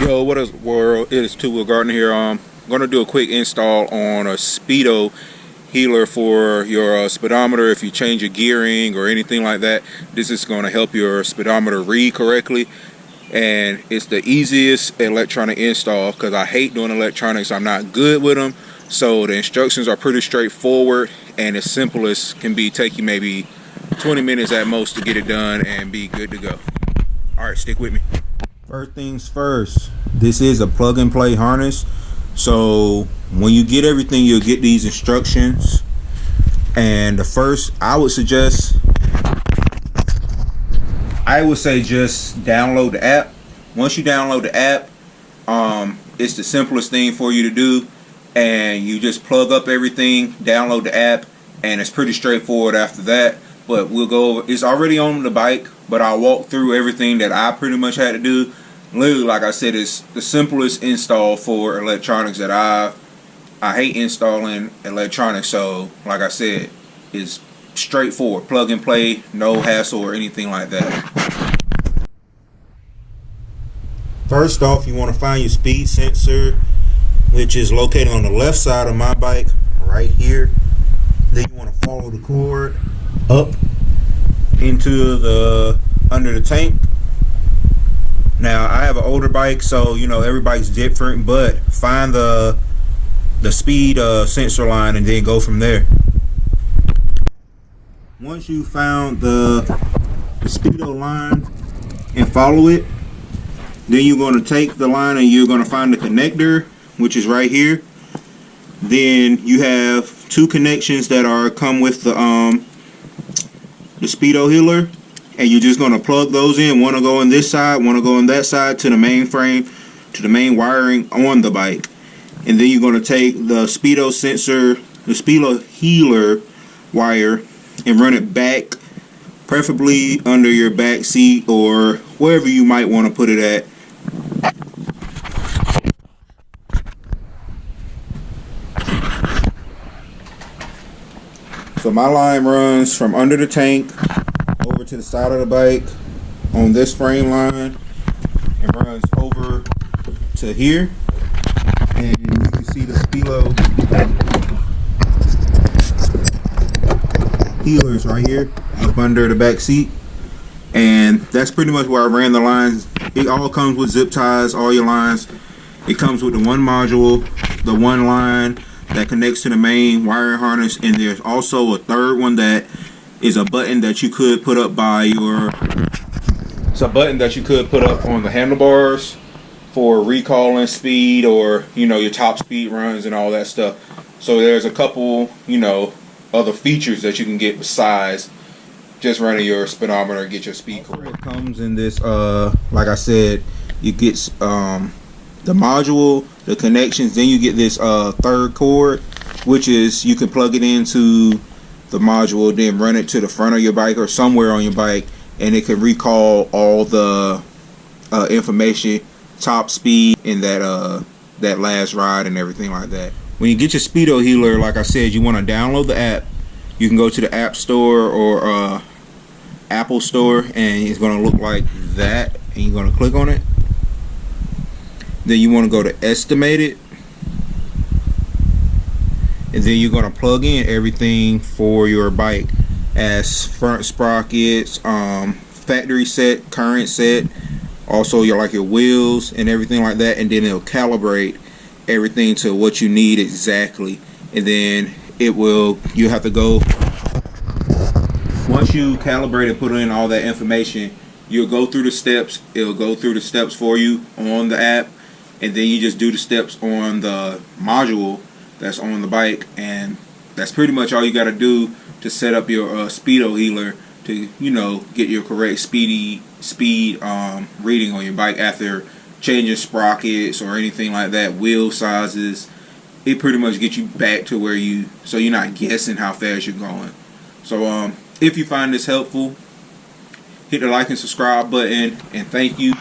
Yo, what is world? It is Two Wheel Gardener here. I'm gonna do a quick install on a Speedo Healer for your speedometer. If you change your gearing or anything like that, this is going to help your speedometer read correctly. And it's the easiest electronic install because I hate doing electronics. I'm not good with them. So the instructions are pretty straightforward and as simple as can be. Take you maybe 20 minutes at most to get it done and be good to go. All right, stick with me. First things first, this is a plug and play harness. So when you get everything, you'll get these instructions. And the first, I would say just download the app. Once you download the app, it's the simplest thing for you to do. And you just plug up everything, download the app, and it's pretty straightforward after that. But we'll go over, it's already on the bike, but I'll walk through everything that I pretty much had to do. Literally, like I said, it's the simplest install for electronics that I hate installing electronics. So like I said, it's straightforward, plug and play, no hassle or anything like that. First off, you want to find your speed sensor, which is located on the left side of my bike right here. Then you want to follow the cord up into the under the tank. Now I have an older bike, so you know every bike's different, but find the speed sensor line and then go from there. Once you found the Speedo line and follow it, then you're going to take the line and you're going to find the connector, which is right here. Then you have two connections that come with the Speedo Healer, and you're just going to plug those in. One will go on this side, one will go on that side to the main frame, to the main wiring on the bike. And then you're going to take the Speedo sensor, the Speedo Healer wire, and run it back, preferably under your back seat or wherever you might want to put it at. So my line runs from under the tank over to the side of the bike on this frame line and runs over to here, and you can see the Speedo Healers right here up under the back seat. And that's pretty much where I ran the lines. It all comes with zip ties, all your lines. It comes with the one module, the one line that connects to the main wiring harness, and there's also a third one that is a button that you could put up by your it's a button that you could put up on the handlebars for recalling speed, or you know, your top speed runs and all that stuff. So there's a couple, you know, other features that you can get besides just running your speedometer and get your speed correct. It comes in this like I said, you get the module, the connections, then you get this third cord, which is you can plug it into the module, then run it to the front of your bike or somewhere on your bike, and it can recall all the information, top speed, and that last ride and everything like that. When you get your Speedo Healer, like I said, you want to download the app. You can go to the App Store or Apple Store, and it's going to look like that, and you're going to click on it. Then you want to go to Estimate It, and then you're going to plug in everything for your bike, as front sprockets, factory set, current set, also your wheels and everything like that, and then it'll calibrate everything to what you need exactly. And then you have to go, once you calibrate and put in all that information, you'll go through the steps. It'll go through the steps for you on the app, and then you just do the steps on the module that's on the bike, and that's pretty much all you got to do to set up your Speedo Healer to, you know, get your correct speed reading on your bike after changing sprockets or anything like that, wheel sizes. It pretty much gets you back to where so you're not guessing how fast you're going. So if you find this helpful, hit the like and subscribe button, and thank you.